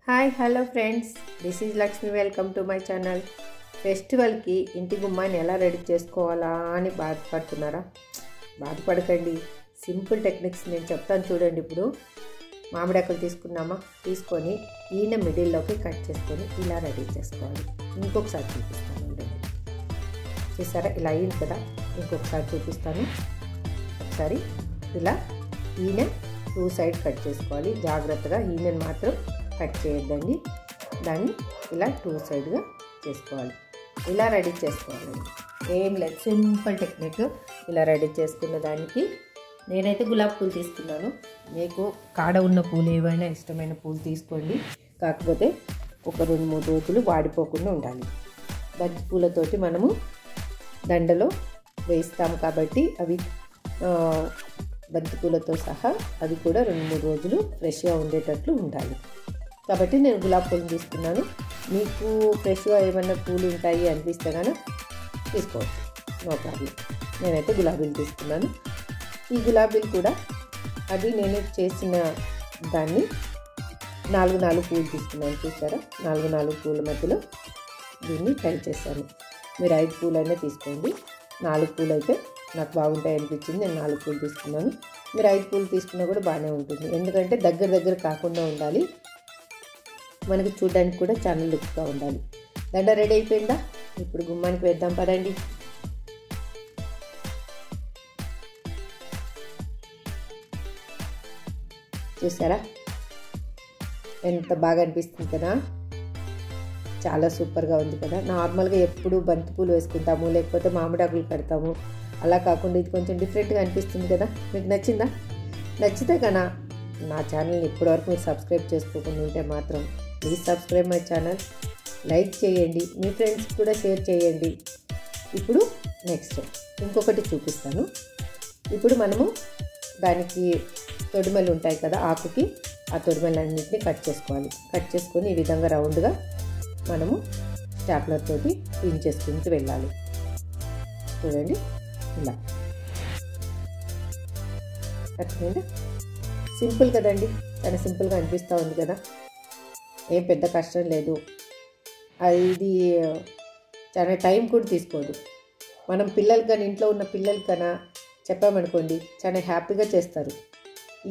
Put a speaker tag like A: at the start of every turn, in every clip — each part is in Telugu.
A: Hi hello friends, this is Lakshmi. Welcome to my channel. ఫెస్టివల్కి ఇంటి గుమ్మాన్ని ఎలా రెడీ చేసుకోవాలా అని బాధపడుతున్నారా? బాధపడకండి, సింపుల్ టెక్నిక్స్ నేను చెప్తాను చూడండి. ఇప్పుడు మామిడాకులు తీసుకొని ఈయన మిడిల్లోకి కట్ చేసుకొని ఇలా రెడీ చేసుకోవాలి. ఇంకొకసారి చూపిస్తాను అండి. చూసారా, ఇలా అయింది కదా. ఇంకొకసారి చూపిస్తాను. ఒకసారి ఇలా ఈయన 2 సైడ్ కట్ చేసుకోవాలి. జాగ్రత్తగా ఈయనని మాత్రం కట్ చేయొద్దండి. దాన్ని ఇలా 2 సైడ్గా చేసుకోవాలి. ఇలా రెడీ చేసుకోవాలండి. ఏం లేదు, సింపుల్ టెక్నిక్. ఇలా రెడీ చేసుకున్న దానికి నేనైతే గులాబీ పూలు తీసుకున్నాను. మీకు కాడ ఉన్న పూలు ఏవైనా ఇష్టమైన పూలు తీసుకోండి. కాకపోతే ఒక 2-3 రోజులు వాడిపోకుండా ఉండాలి. బంతి పూలతోటి మనము దండలో వేస్తాము కాబట్టి అవి బంతి పూలతో సహా అవి కూడా 2-3 రోజులు ఫ్రెష్గా ఉండేటట్లు ఉండాలి. కాబట్టి నేను గులాబీ పూలు తీసుకున్నాను. మీకు ఫ్రెష్గా ఏమైనా పూలు ఉంటాయి అనిపిస్తే కనుక తీసుకోవచ్చు, నో ప్రాబ్లం. నేనైతే గులాబీలు తీసుకున్నాను. ఈ గులాబీలు కూడా అది నేను చేసిన దాన్ని 4 పూలు తీసుకున్నాను. చూసారా, 4 పూల మధ్యలో దీన్ని ట్రై చేశాను. మీరు 5 పూలైనా తీసుకోండి. 4 పూలు అయితే నాకు బాగుంటాయి అనిపించింది, నేను 4 పూలు తీసుకున్నాను. మీరు 5 పూలు తీసుకున్నా కూడా బాగానే ఉంటుంది. ఎందుకంటే దగ్గర కాకుండా ఉండాలి, మనకి చూడడానికి కూడా చాలా లుక్గా ఉండాలి. దండ రెడీ అయిపోయిందా? ఇప్పుడు గుమ్మానికి వేద్దాం పదండి. చూసారా ఎంత బాగా అనిపిస్తుంది కదా, చాలా సూపర్గా ఉంది కదా. నార్మల్గా ఎప్పుడు బంతిపూలు వేసుకుంటాము, లేకపోతే మామిడాకులు కడతాము. అలా కాకుండా ఇది కొంచెం డిఫరెంట్గా అనిపిస్తుంది కదా. మీకు నచ్చిందా? నచ్చితే కన్నా నా ఛానల్ని ఇప్పటివరకు మీరు సబ్స్క్రైబ్ చేసుకోకుండా ఉంటే మాత్రం please subscribe my channel. Like చేయండి, మీ ఫ్రెండ్స్ కూడా షేర్ చేయండి. ఇప్పుడు నెక్స్ట్ ఇంకొకటి చూపిస్తాను. ఇప్పుడు మనము దానికి తొడిమెలు ఉంటాయి కదా ఆకుకి, ఆ తొడిమెలన్నింటినీ కట్ చేసుకోవాలి. కట్ చేసుకొని ఈ విధంగా రౌండ్గా మనము స్టాప్లర్ తోటి పిన్ చేసుకుంటూ వెళ్ళాలి. చూడండి, ఇలా అర్థమైందా? సింపుల్ కదండి, చాలా సింపుల్గా అనిపిస్తూ ఉంది కదా. ఏం పెద్ద కష్టం లేదు. ఇది చాలా టైం కూడా తీసుకోదు. మనం పిల్లలకి కానీ, ఇంట్లో ఉన్న పిల్లలకి కన్నా చెప్పామనుకోండి, చాలా హ్యాపీగా చేస్తారు.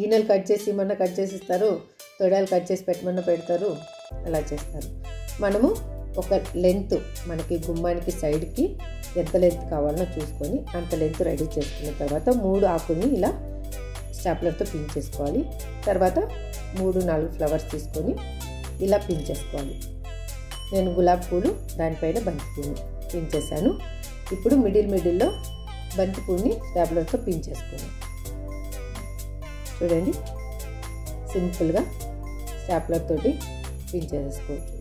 A: ఈనెలు కట్ చేసి ఇమ్మన్నా కట్ చేసి ఇస్తారు, తొడాలు కట్ చేసి పెట్టమన్నా పెడతారు, అలా చేస్తారు. మనము ఒక లెంత్, మనకి గుమ్మానికి సైడ్కి ఎంత లెంత్ కావాలనో చూసుకొని అంత లెంత్ రెడీ చేసుకున్న తర్వాత 3 ఆకుల్ని ఇలా స్టాప్లర్తో పిన్ చేసుకోవాలి. తర్వాత 3-4 ఫ్లవర్స్ తీసుకొని ఇలా పిన్ చేసుకోవాలి. నేను గులాబీ పూలు, దానిపైన బంతి పూలు పిన్ చేశాను. ఇప్పుడు మిడిల్లో బంతి పూలని స్టాప్లర్తో పిన్ చేసుకోండి. చూడండి, సింపుల్గా స్టాప్లర్ తోటి పిన్ చేసుకోవచ్చు.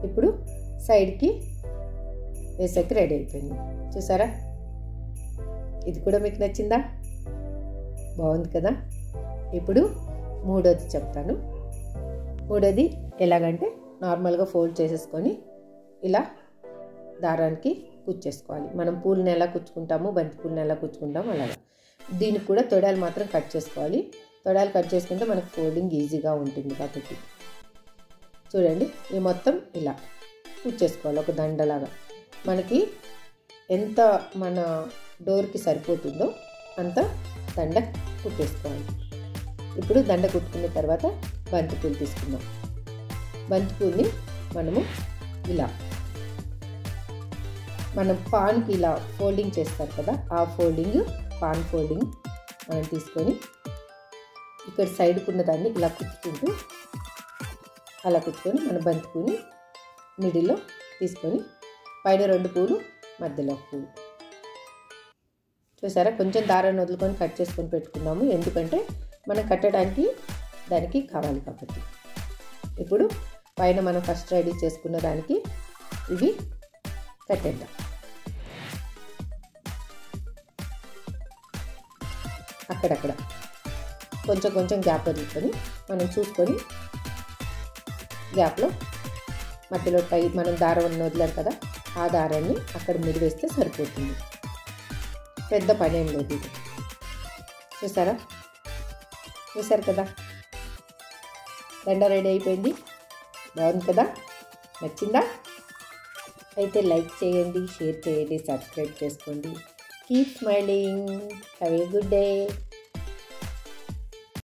A: ఇప్పుడు సైడ్కి వేసాక రెడీ అయిపోయింది. చూసారా, ఇది కూడా మీకు నచ్చిందా? బాగుంది కదా. ఇప్పుడు మూడోది చెప్తాను. మూడోది ఎలాగంటే నార్మల్గా ఫోల్డ్ చేసేసుకొని ఇలా దారానికి కుచ్చేసుకోవాలి. మనం పూలను ఎలా కుచ్చుకుంటాము, బంతి పూలను ఎలా కుచ్చుకుంటాము అలాగా. దీనికి కూడా తొడాలు మాత్రం కట్ చేసుకోవాలి. తొడాలు కట్ చేసుకుంటే మనకు ఫోల్డింగ్ ఈజీగా ఉంటుంది కాబట్టి. చూడండి, ఈ మొత్తం ఇలా కుచ్చేసుకోవాలి ఒక దండలాగా. మనకి ఎంత మన డోర్కి సరిపోతుందో అంత దండ కుట్టేసుకోవాలి. ఇప్పుడు దండ కుట్టుకున్న తర్వాత బంతి పూలు తీసుకుందాం. బంతి పూలని మనము ఇలా మనం పాన్కి ఇలా ఫోల్డింగ్ చేస్తారు కదా, ఆ పాన్ ఫోల్డింగ్ మనం తీసుకొని ఇక్కడ సైడ్కున్న దాన్ని ఇలా కుట్టుకుంటూ అలా కుట్టుకొని మన బంతి పూని మిడిల్లో తీసుకొని పైన 2 పూలు, మధ్యలో పూలు. చూసారా, కొంచెం దారాన్ని వదులుకొని కట్ చేసుకొని పెట్టుకున్నాము, ఎందుకంటే మనం కట్టడానికి దానికి కావాలి కాబట్టి. ఇప్పుడు పైన మనం ఫస్ట్ రెడీ చేసుకున్న దానికి ఇవి కట్టేద్దాం. అక్కడక్కడ కొంచెం గ్యాప్ వదులుకొని మనం చూసుకొని గ్యాప్లో మధ్యలో మనం దారం వదిలాం కదా, ఆ దారాన్ని అక్కడ వేస్తే సరిపోతుంది. పెద్ద పని ఏం లేదు ఇది. చూసారు కదా. దండ రెడీ అయిపోయింది. బాగుంది కదా? నచ్చిందా? అయితే లైక్ చేయండి, షేర్ చేయండి, సబ్స్క్రైబ్ చేసుకోండి. Keep smiling. Have a good day.